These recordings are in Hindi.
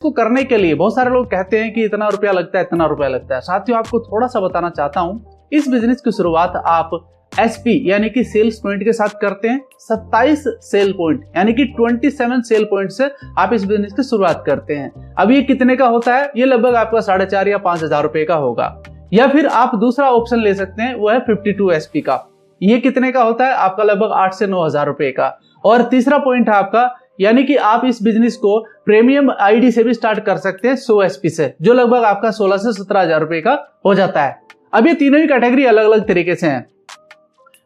को करने के लिए बहुत सारे लोग कहते हैं कि इतना रुपया लगता है, इतना रुपया लगता है। साथियों, आपको थोड़ा सा बताना चाहता हूं, इस बिजनेस की शुरुआत आप SP यानी कि सेल्स पॉइंट के साथ करते हैं। 27 सेल पॉइंट यानी कि 27 सेल पॉइंट से आप इस बिजनेस की शुरुआत करते हैं। अब ये कितने का होता है? ये लगभग आपका 4,500 या 5,000 रुपए का होगा। या फिर आप दूसरा ऑप्शन ले सकते हैं, वो है 52 SP का। ये कितने का होता है? आपका लगभग 8 से 9,000 रुपए का। और तीसरा पॉइंट है आपका, यानी कि आप इस बिजनेस को प्रीमियम ID से भी स्टार्ट कर सकते हैं 100 SP से, जो लगभग आपका 16 से 17,000 रुपए का हो जाता है। अब ये तीनों ही कैटेगरी अलग अलग तरीके से हैं।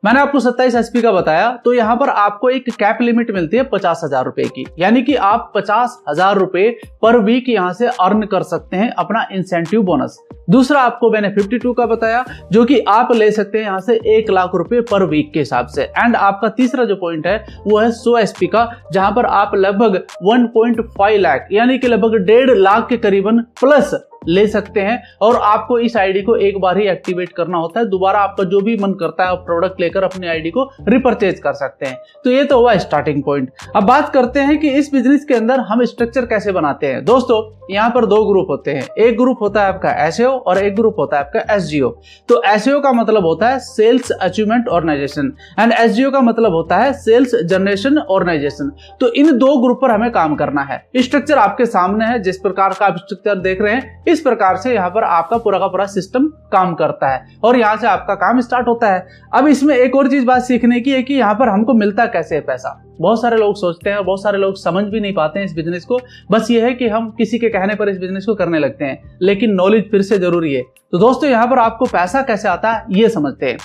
मैंने आपको 27 SP का बताया, तो यहाँ पर आपको एक कैप लिमिट मिलती है 50,000 रुपए की, यानी कि आप 50,000 रुपए पर वीक यहाँ से अर्न कर सकते हैं अपना इंसेंटिव बोनस। दूसरा आपको मैंने 52 का बताया, जो कि आप ले सकते हैं यहाँ से 1 लाख रुपए पर वीक के हिसाब से। एंड आपका तीसरा जो पॉइंट है वो है 100 SP का, जहां पर आप लगभग 1.5 लाख यानी कि लगभग 1.5 लाख के करीबन प्लस ले सकते हैं। और आपको इस आईडी को एक बार ही एक्टिवेट करना होता है, दोबारा आपका जो भी मन करता है आप प्रोडक्ट लेकर अपनी आईडी को रिपर्चेज कर सकते हैं। तो ये तो हुआ स्टार्टिंग पॉइंट। अब बात करते हैं कि इस बिजनेस के अंदर हम स्ट्रक्चर कैसे बनाते हैं। दोस्तों, यहाँ पर 2 ग्रुप होते हैं। एक ग्रुप होता है आपका SEO और एक ग्रुप होता है आपका SGO। तो SEO का मतलब होता है sales achievement organisation and SGO का मतलब होता है सेल्स जनरेशन ऑर्गेनाइजेशन। तो इन 2 ग्रुप पर हमें काम करना है। स्ट्रक्चर आपके सामने है, जिस प्रकार का आप स्ट्रक्चर देख रहे हैं इस प्रकार से यहाँ पर आपका पूरा का पूरा सिस्टम काम करता है और यहाँ से आपका काम स्टार्ट होता है। अब इसमें एक और चीज बात सीखने की है कि यहाँ पर हमको मिलता कैसे है पैसा। बहुत सारे लोग सोचते हैं और बहुत सारे लोग समझ भी नहीं पाते हैं इस बिजनेस को। बस ये है कि हम किसी के कहने पर इस बिजनेस को करने लगते हैं, लेकिन नॉलेज फिर से जरूरी है। तो दोस्तों, यहाँ पर आपको पैसा कैसे आता है ये समझते हैं।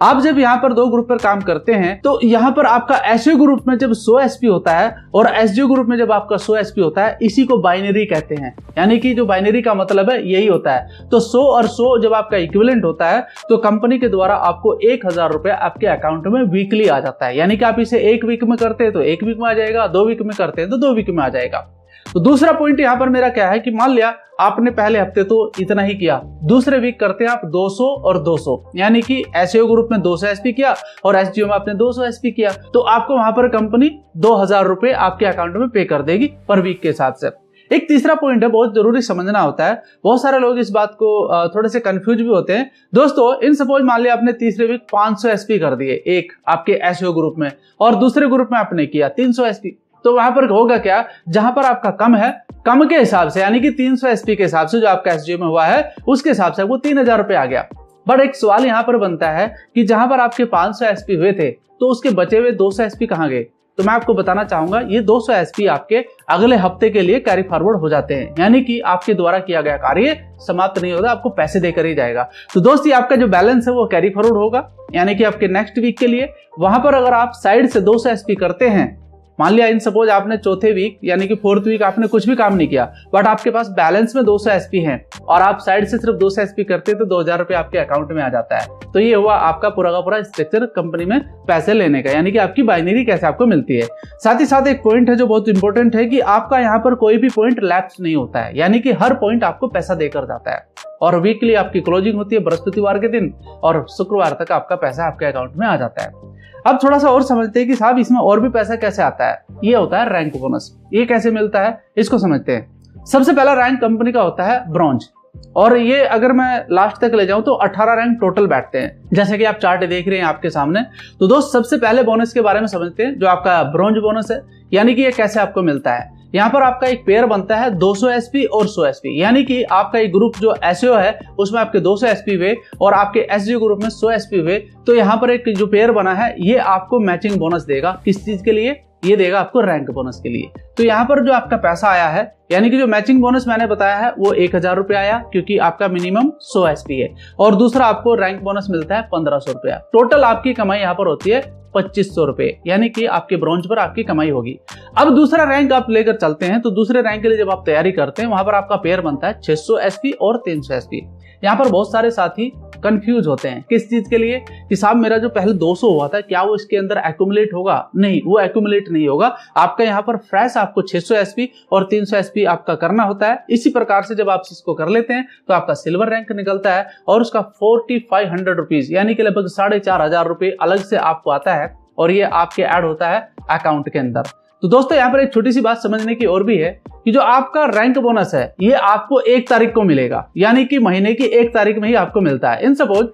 आप जब यहाँ पर 2 ग्रुप पर काम करते हैं, तो यहाँ पर आपका SEO ग्रुप में जब 100 SP होता है और SGO ग्रुप में जब आपका 100 SP होता है, इसी को बाइनरी कहते हैं। यानी कि जो बाइनरी का मतलब है यही होता है। तो 100 और 100 जब आपका इक्विवेलेंट होता है, तो कंपनी के द्वारा आपको 1,000 रुपए आपके अकाउंट में वीकली आ जाता है। यानी कि आप इसे 1 वीक में करते हैं तो 1 वीक में आ जाएगा, 2 वीक में करते हैं तो 2 वीक में आ जाएगा। तो दूसरा पॉइंट यहाँ पर मेरा क्या है कि मान लिया आपने पहले हफ्ते तो इतना ही किया, दूसरे वीक करते हैं आप 200 और 200, यानी कि SEO ग्रुप में 200 SP किया और SGO में आपने 200 SP किया, तो आपको वहां पर कंपनी 2,000 रुपए आपके अकाउंट में पे कर देगी पर वीक के हिसाब से। एक तीसरा पॉइंट है, बहुत जरूरी समझना होता है। बहुत सारे लोग इस बात को थोड़े से कंफ्यूज भी होते हैं। दोस्तों, इन सपोज मान लिया आपने तीसरे वीक 500 SP कर दिए एक आपके SEO ग्रुप में और दूसरे ग्रुप में आपने किया 300 SP, तो वहां पर होगा क्या, जहां पर आपका कम है, कम के हिसाब से यानी कि 300 SP के हिसाब से जो आपका SGO में हुआ है उसके हिसाब से वो 3,000 रुपए आ गया। बट एक सवाल यहां पर बनता है कि जहां पर आपके 500 SP हुए थे तो उसके बचे हुए 200 SP कहां गए? तो मैं आपको बताना चाहूंगा, ये 200 SP आपके अगले हफ्ते के लिए कैरी फॉरवर्ड हो जाते हैं। यानी कि आपके द्वारा किया गया कार्य समाप्त नहीं होगा, आपको पैसे देकर ही जाएगा। तो दोस्त, ये आपका जो बैलेंस है वो कैरी फॉरवर्ड होगा, यानी कि आपके नेक्स्ट वीक के लिए। वहां पर अगर आप साइड से 200 SP करते हैं, मान लिया इन सपोज आपने चौथे वीक यानी कि 4th वीक आपने कुछ भी काम नहीं किया, बट आपके पास बैलेंस में 200 SP हैं और आप साइड से सिर्फ 200 SP करते तो 2,000 रुपए आपके अकाउंट में आ जाता है। तो ये हुआ आपका पूरा का पूरा स्ट्रक्चर कंपनी में पैसे लेने का, यानी कि आपकी बाइनरी कैसे आपको मिलती है। साथ ही साथ एक पॉइंट है जो बहुत इंपॉर्टेंट है कि आपका यहाँ पर कोई भी पॉइंट लैप्स नहीं होता है, यानी कि हर पॉइंट आपको पैसा देकर जाता है। और वीकली आपकी क्लोजिंग होती है बृहस्पतिवार के दिन और शुक्रवार तक आपका पैसा आपके अकाउंट में आ जाता है। अब थोड़ा सा और समझते हैं कि साहब इसमें और भी पैसा कैसे आता है। ये होता है रैंक बोनस। ये कैसे मिलता है इसको समझते हैं। सबसे पहला रैंक कंपनी का होता है ब्रॉन्ज, और ये अगर मैं लास्ट तक ले जाऊं तो 18 रैंक टोटल बैठते हैं, जैसे कि आप चार्ट देख रहे हैं आपके सामने। तो दोस्त, सबसे पहले बोनस के बारे में समझते हैं, जो आपका ब्रॉन्ज बोनस है, यानी कि ये कैसे आपको मिलता है। यहाँ पर आपका एक पेयर बनता है 200 SP और 100 SP, यानी कि आपका एक ग्रुप जो SEO है उसमें आपके 200 SP हुए और आपके SGO ग्रुप में 100 SP हुए। तो यहाँ पर एक जो पेयर बना है ये आपको मैचिंग बोनस देगा। किस चीज के लिए? ये देगा आपको रैंक बोनस के लिए। तो यहाँ पर जो आपका पैसा आया है, यानी कि जो मैचिंग बोनस मैंने बताया है वो 1,000 रुपए आया, क्योंकि आपका मिनिमम 100 SP है, और दूसरा आपको रैंक बोनस मिलता है 1,500 रुपया। टोटल आपकी कमाई यहाँ पर होती है 2,500 रुपए, यानी कि आपके ब्रॉन्ज पर आपकी कमाई होगी। अब दूसरा रैंक आप लेकर चलते हैं, तो दूसरे रैंक के लिए जब आप तैयारी करते हैं वहां पर आपका पेयर बनता है 600 SP और 300 SP। यहाँ पर बहुत सारे साथी कंफ्यूज होते हैं किस चीज के लिए कि साहब मेरा जो पहले 200 हुआ था क्या वो इसके अंदर एक्यूमुलेट होगा? नहीं, वो एक्यूमुलेट नहीं होगा। आपका यहाँ पर फ्रेश आपको 600 SP और 300 SP आपका करना होता है। इसी प्रकार से जब आप इसको कर लेते हैं तो आपका सिल्वर रैंक निकलता है और उसका 4,500 रुपीज यानी कि लगभग 4,500 रुपए अलग से आपको आता है, और ये आपके ऐड होता है अकाउंट के अंदर। तो दोस्तों यहाँ पर एक छोटी सी बात समझने की और भी है कि जो आपका रैंक बोनस है ये आपको 1 तारीख को मिलेगा, यानी कि महीने की 1 तारीख में ही आपको मिलता है। इन सपोज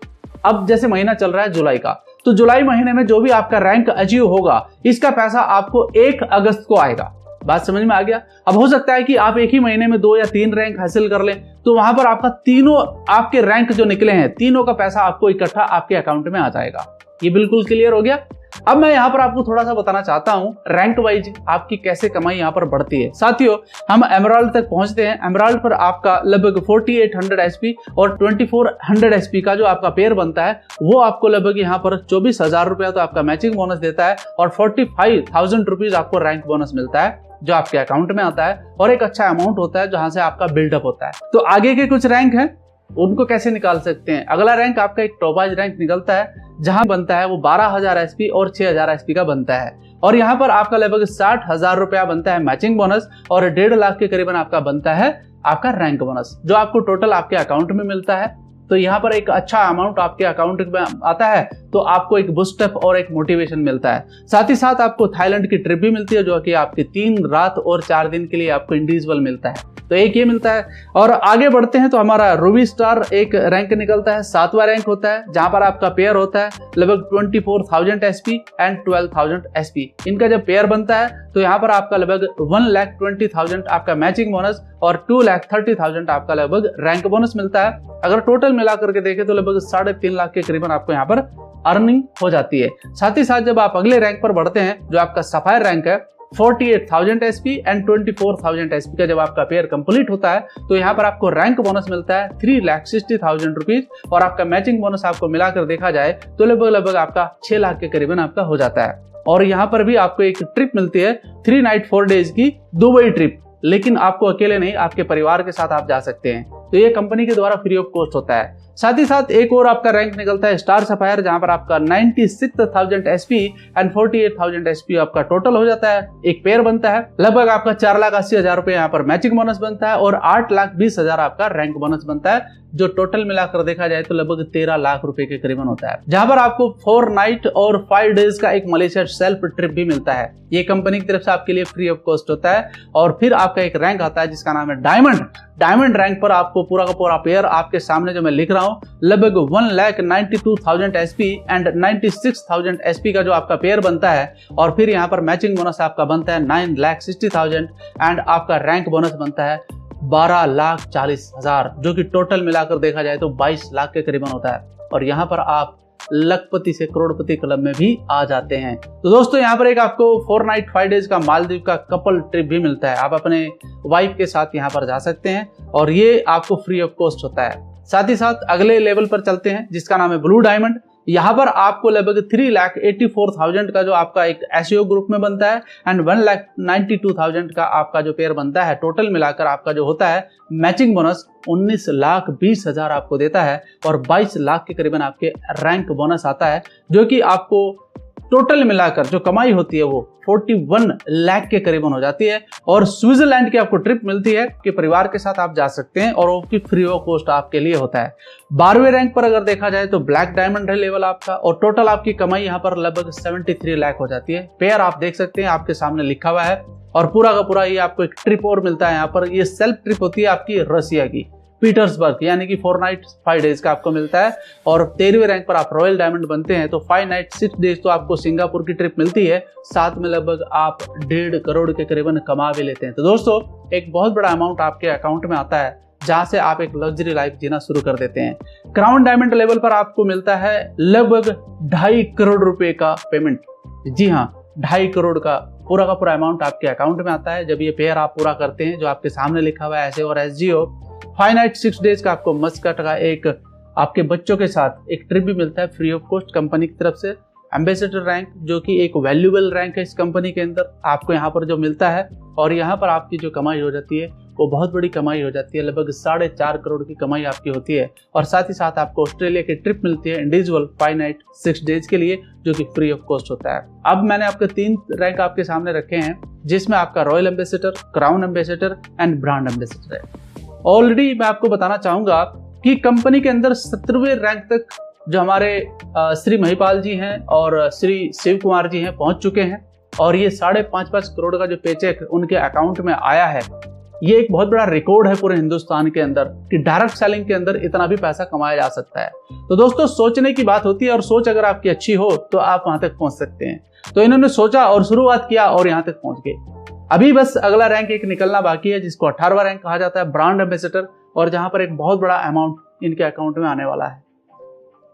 अब जैसे महीना चल रहा है जुलाई का, तो जुलाई महीने में जो भी आपका रैंक अचीव होगा इसका पैसा आपको 1 अगस्त को आएगा। बात समझ में आ गया। अब हो सकता है कि आप एक ही महीने में 2 या 3 रैंक हासिल कर लें, तो वहां पर आपका तीनों आपके रैंक जो निकले हैं तीनों का पैसा आपको इकट्ठा आपके अकाउंट में आ जाएगा। ये बिल्कुल क्लियर हो गया। अब मैं यहाँ पर आपको थोड़ा सा बताना चाहता हूँ रैंक वाइज आपकी कैसे कमाई यहाँ पर बढ़ती है। साथियों हम एमराल्ड तक पहुंचते हैं। एमराल्ड पर आपका लगभग 4800 एसपी और 2400 एसपी का जो आपका पेयर बनता है वो आपको लगभग यहाँ पर 24,000 रुपया तो आपका मैचिंग बोनस देता है और 45,000 रुपीज आपको रैंक बोनस मिलता है जो आपके अकाउंट में आता है और एक अच्छा अमाउंट होता है जहां से आपका बिल्डअप होता है। तो आगे के कुछ रैंक हैं उनको कैसे निकाल सकते हैं। अगला रैंक आपका एक टॉपाइज रैंक निकलता है जहां बनता है वो 12,000 एसपी और 6,000 एसपी का बनता है और यहाँ पर आपका लगभग 60,000 रुपया बनता है मैचिंग बोनस और 1.5 लाख के करीबन आपका बनता है आपका रैंक बोनस जो आपको टोटल आपके अकाउंट में मिलता है। तो यहाँ पर एक अच्छा अमाउंट आपके अकाउंट में आता है तो आपको एक बूस्टअप और एक मोटिवेशन मिलता है। साथ ही साथ आपको थाईलैंड की ट्रिप भी मिलती है जो कि आपके 3 रात और 4 दिन के लिए आपको इंडिविजुअल मिलता है। तो एक ये मिलता है और आगे बढ़ते हैं तो हमारा रूबी स्टार एक रैंक निकलता है, 7वां रैंक होता है जहां पर आपका पेयर होता है लगभग 24,000 एसपी एंड 12,000 एसपी। इनका जब पेयर बनता है तो यहाँ पर आपका लगभग 1,20,000 आपका मैचिंग बोनस और 2,30,000 आपका लगभग रैंक बोनस मिलता है। अगर टोटल मिला करके देखें तो लगभग 3.5 लाख के करीबन आपको यहाँ पर अर्निंग हो जाती है। साथ ही साथ जब आप अगले रैंक पर बढ़ते हैं जो आपका सफायर रैंक है 48,000 एसपी एंड 24,000 एसपी का जब आपका पेयर कंप्लीट होता है तो यहाँ पर आपको रैंक बोनस मिलता है 3,60,000 रुपीज और आपका मैचिंग बोनस आपको मिलाकर देखा जाए तो लगभग आपका 6 लाख के करीबन आपका हो जाता है। और यहाँ पर भी आपको एक ट्रिप मिलती है 3 नाइट 4 डेज की दुबई ट्रिप, लेकिन आपको अकेले नहीं आपके परिवार के साथ आप जा सकते हैं। तो ये कंपनी के द्वारा फ्री ऑफ कॉस्ट होता है। साथ ही साथ एक और आपका रैंक निकलता है स्टार सफायर जहां पर आपका 96,000 एसपी एंड 48,000 एसपी आपका टोटल हो जाता है। एक पेयर बनता है लगभग आपका 4,80,000 रुपए यहाँ पर मैचिंग बोनस बनता है और 8,20,000 आपका रैंक बोनस बनता है जो टोटल मिलाकर देखा जाए तो लगभग 13 लाख रुपए के करीबन होता है। जहां पर आपको 4 नाइट और 5 डेज का एक मलेशिया सेल्फ ट्रिप भी मिलता है। ये कंपनी की तरफ से आपके लिए फ्री ऑफ कॉस्ट होता है। और फिर आपका एक रैंक आता है जिसका नाम है डायमंड रैंक पर आपको पूरा का पूरा पेयर आपके सामने जो मैं लिख रहा हूँ लगभग 1,92,000 एसपी एंड 96,000 एसपी का जो आपका पेयर बनता है और फिर यहाँ पर मैचिंग बोनस आपका बनता है 9,60,000 एंड आपका रैंक बोनस बनता है 12,40,000 जो कि टोटल मिलाकर देखा जाए तो 22 लाख के करीबन होता है। और यहाँ पर आप लखपति से करोड़पति क्लब में भी आ जाते हैं। तो दोस्तों यहाँ पर एक आपको 4 नाइट 5 डेज का मालदीव का कपल ट्रिप भी मिलता है। आप अपने वाइफ के साथ यहाँ पर जा सकते हैं और ये आपको फ्री ऑफ कॉस्ट होता है। साथ ही साथ अगले लेवल पर चलते हैं जिसका नाम है ब्लू डायमंड। यहाँ पर आपको लगभग 3,84,000 का जो आपका एक एसईओ ग्रुप में बनता है एंड 1,92,000 का आपका जो पेयर बनता है। टोटल मिलाकर आपका जो होता है मैचिंग बोनस 19,20,000 आपको देता है और 22 लाख के करीबन आपके रैंक बोनस आता है जो कि आपको टोटल मिलाकर जो कमाई होती है वो 41 लाख के करीबन हो जाती है। और स्विट्जरलैंड की आपको ट्रिप मिलती है कि परिवार के साथ आप जा सकते हैं और वो की फ्री ऑफ कॉस्ट आपके लिए होता है। 12वें रैंक पर अगर देखा जाए तो ब्लैक डायमंड है लेवल आपका और टोटल आपकी कमाई यहाँ पर लगभग 73 लाख हो जाती है। पेयर आप देख सकते हैं आपके सामने लिखा हुआ है और पूरा का पूरा ये आपको एक ट्रिप और मिलता है। यहाँ पर ये सेल्फ ट्रिप होती है आपकी रसिया की पीटर्सबर्ग, यानी कि 4 नाइट 5 डेज का आपको मिलता है। और 13वें रैंक पर आप रॉयल डायमंड बनते हैं तो 5 नाइट 6 डेज तो आपको सिंगापुर की ट्रिप मिलती है। साथ में लगभग आप 1.5 करोड़ के करीबन कमा भी लेते हैं। तो दोस्तों एक बहुत बड़ा अमाउंट आपके अकाउंट में आता है जहां से आप एक लग्जरी लाइफ जीना शुरू कर देते हैं। क्राउन डायमंड लेवल पर आपको मिलता है लगभग 2.5 करोड़ रुपए का पेमेंट। जी हाँ, 2.5 करोड़ का पूरा अमाउंट आपके अकाउंट में आता है जब ये पेयर आप पूरा करते हैं जो आपके सामने लिखा हुआ है ऐसे और एसजीओ। 5 नाइट 6 डेज का आपको मस्कट का एक आपके बच्चों के साथ एक ट्रिप भी मिलता है फ्री ऑफ कॉस्ट कंपनी की तरफ से। एम्बेसडर रैंक जो कि एक वैल्यूएबल रैंक है इस कंपनी के अंदर आपको यहाँ पर जो मिलता है और यहाँ पर आपकी जो कमाई हो जाती है वो बहुत बड़ी कमाई हो जाती है। लगभग 4.5 करोड़ की कमाई आपकी होती है। और साथ ही साथ आपको ऑस्ट्रेलिया की ट्रिप मिलती है इंडिविजुअल 5 नाइट 6 डेज के लिए जो कि फ्री ऑफ कॉस्ट होता है। अब मैंने आपके 3 रैंक आपके सामने रखे हैं जिसमें आपका royal ambassador, crown ambassador and brand ambassador है। ऑलरेडी मैं आपको बताना चाहूंगा कि कंपनी के अंदर 17वें रैंक तक जो हमारे श्री महिपाल जी हैं और श्री शिव कुमार जी हैं पहुंच चुके हैं। और ये 5.5 करोड़ का जो पेचेक उनके अकाउंट में आया है, ये एक बहुत बड़ा रिकॉर्ड है पूरे हिंदुस्तान के अंदर कि डायरेक्ट सेलिंग के अंदर इतना भी पैसा कमाया जा सकता है। तो दोस्तों सोचने की बात होती है, और सोच अगर आपकी अच्छी हो तो आप वहां तक पहुंच सकते हैं। तो इन्होंने सोचा और शुरुआत किया और यहां तक पहुंच गए। अभी बस अगला रैंक एक निकलना बाकी है, जिसको 18वां रैंक कहा जाता है, ब्रांड एम्बेसडर, और जहां पर एक बहुत बड़ा अमाउंट इनके अकाउंट में आने वाला है।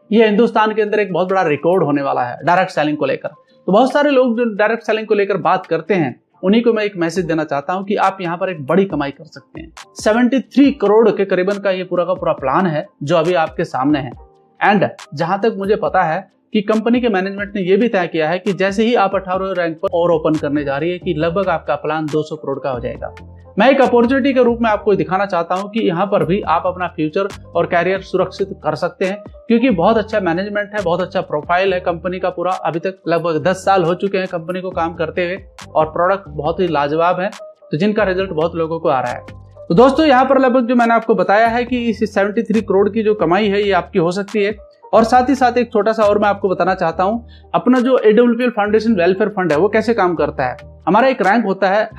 ये हिंदुस्तान के अंदर एक बहुत बड़ा रिकॉर्ड होने वाला है डायरेक्ट सेलिंग को लेकर। तो बहुत सारे लोग जो डायरेक्ट सेलिंग को लेकर बात करते हैं, उन्हीं को मैं एक मैसेज देना चाहता हूं कि आप यहां पर एक बड़ी कमाई कर सकते हैं। 73 करोड़ के करीबन का ये पूरा का पूरा प्लान है जो अभी आपके सामने है। एंड जहां तक मुझे पता है कि कंपनी के मैनेजमेंट ने यह भी तय किया है कि जैसे ही आप 18वें रैंक पर और ओपन करने जा रही है कि लगभग आपका प्लान 200 करोड़ का हो जाएगा। मैं एक अपॉर्चुनिटी के रूप में आपको दिखाना चाहता हूं कि यहां पर भी आप अपना फ्यूचर और कैरियर सुरक्षित कर सकते हैं, क्योंकि बहुत अच्छा मैनेजमेंट है, बहुत अच्छा प्रोफाइल है कंपनी का पूरा। अभी तक लगभग 10 साल हो चुके हैं कंपनी को काम करते हुए, और प्रोडक्ट बहुत ही लाजवाब है, तो जिनका रिजल्ट बहुत लोगों को आ रहा है। तो दोस्तों यहाँ पर लगभग जो मैंने आपको बताया है कि इस 73 करोड़ की जो कमाई है ये आपकी हो सकती है। और साथ ही साथ एक छोटा सा और मैं आपको बताना चाहता हूं, अपना जो AWPL फाउंडेशन वेलफेयर फंड है वो कैसे काम करता है। हमारा एक रैंक होता है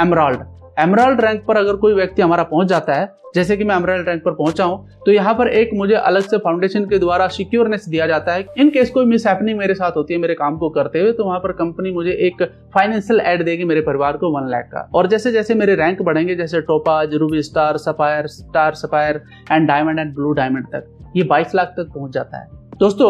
एमराल्ड रैंक पर अगर कोई व्यक्ति हमारा पहुंच जाता है, जैसे कि मैं एमराल्ड रैंक पर पहुंचा हूं, तो यहाँ पर एक मुझे अलग से फाउंडेशन के द्वारा सिक्योरनेस दिया जाता है। इन केस कोई मिस हैपनिंग मेरे साथ होती है मेरे काम को करते हुए, तो वहां पर कंपनी मुझे एक फाइनेंशियल एड देगी मेरे परिवार को 1 लाख का। और जैसे जैसे मेरे रैंक बढ़ेंगे, जैसे topaz, Ruby star, sapphire, star sapphire and diamond and blue diamond तक, ये 22 लाख तक पहुंच जाता है। दोस्तों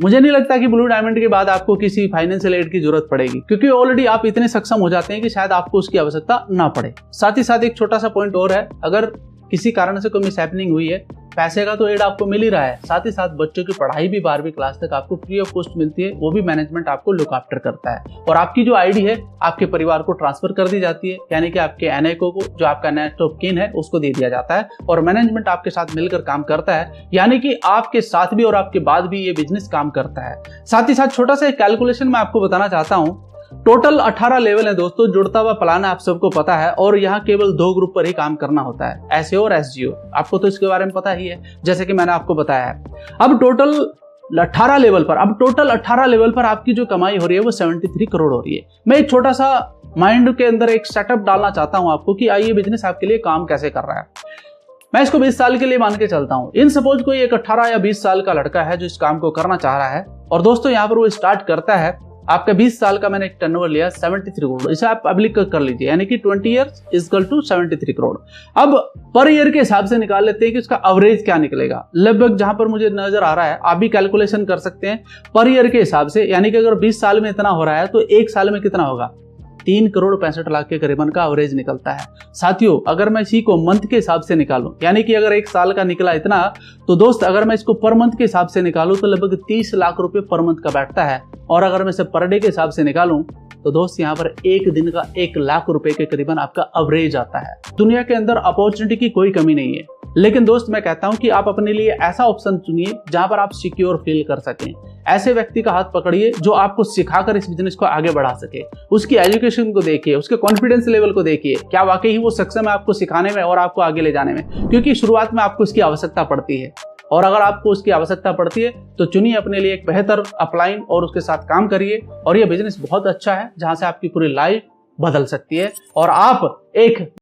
मुझे नहीं लगता कि ब्लू डायमंड के बाद आपको किसी फाइनेंशियल एड की जरूरत पड़ेगी, क्योंकि ऑलरेडी आप इतने सक्षम हो जाते हैं कि शायद आपको उसकी आवश्यकता ना पड़े। साथ ही साथ एक छोटा सा पॉइंट और है, अगर किसी कारण से कोई मिस हैपनिंग हुई है, पैसे का तो एड आपको मिल ही रहा है, साथ ही साथ बच्चों की पढ़ाई भी 12वीं क्लास तक आपको फ्री ऑफ कॉस्ट मिलती है, वो भी मैनेजमेंट आपको लुक आफ्टर करता है। और आपकी जो आईडी है आपके परिवार को ट्रांसफर कर दी जाती है, यानी कि आपके एनआईओ को, जो आपका नेक्स्ट ऑफ किन है, उसको दे दिया जाता है, और मैनेजमेंट आपके साथ मिलकर काम करता है, यानी कि आपके साथ भी और आपके बाद भी ये बिजनेस काम करता है। साथ ही साथ छोटा सा एक कैलकुलेशन मैं आपको बताना चाहता हूँ। टोटल 18 लेवल है दोस्तों, जुड़ता हुआ प्लान है, आप सबको पता है, और यहाँ केवल 2 ग्रुप पर ही काम करना होता है, एसएओ और एसजीओ। आपको तो इसके बारे में पता ही है, जैसे कि मैंने आपको बताया है। अब टोटल 18 लेवल पर आपकी जो कमाई हो रही है वो 73 करोड़ हो रही है। मैं एक छोटा सा माइंड के अंदर एक सेटअप डालना चाहता हूं आपको कि आइए बिजनेस आपके लिए काम कैसे कर रहा है। मैं इसको 20 साल के लिए मान के चलता हूं। इन सपोज कोई एक 18 या 20 साल का लड़का है जो इस काम को करना चाह रहा है, और दोस्तों यहाँ पर वो स्टार्ट करता है। आपका 20 साल का मैंने एक टर्नओवर लिया 73 करोड़, इसे आप पब्लिक कर लीजिए, यानी कि 20 ईयर्स इक्वल टू 73 करोड़। अब पर ईयर के हिसाब से निकाल लेते हैं कि उसका एवरेज क्या निकलेगा। लगभग जहां पर मुझे नजर आ रहा है, आप भी कैलकुलेशन कर सकते हैं पर ईयर के हिसाब से, यानी कि अगर 20 साल में इतना हो रहा है तो 1 साल में कितना होगा, 3 करोड़ 65 लाख के करीबन का एवरेज निकलता है। साथियों अगर मैं इसी को मंथ के हिसाब से निकालूं, यानी कि अगर 1 साल का निकला इतना, तो दोस्त अगर मैं इसको पर मंथ के हिसाब से निकालूं तो लगभग 30 लाख रुपए पर मंथ का बैठता है। और अगर मैं इसे पर डे के हिसाब से निकालूं तो दोस्त यहाँ पर एक दिन का 1 लाख रुपए के करीबन आपका एवरेज आता है। दुनिया के अंदर अपॉर्चुनिटी की कोई कमी नहीं है, लेकिन दोस्त मैं कहता हूं कि आप अपने लिए ऐसा ऑप्शन चुनिए जहां पर आप सिक्योर फील कर सकें। ऐसे व्यक्ति का हाथ पकड़िए जो आपको सिखाकर इस बिजनेस को आगे बढ़ा सके। उसकी एजुकेशन को देखिए, उसके कॉन्फिडेंस लेवल को देखिए, क्या वाकई ही वो सक्षम है आपको सिखाने में और आपको आगे ले जाने में, क्योंकि शुरुआत में आपको इसकी आवश्यकता पड़ती है। और अगर आपको उसकी आवश्यकता पड़ती है तो चुनिए अपने लिए एक बेहतर अपलाइन और उसके साथ काम करिए। और ये बिजनेस बहुत अच्छा है जहां से आपकी पूरी लाइफ बदल सकती है और आप एक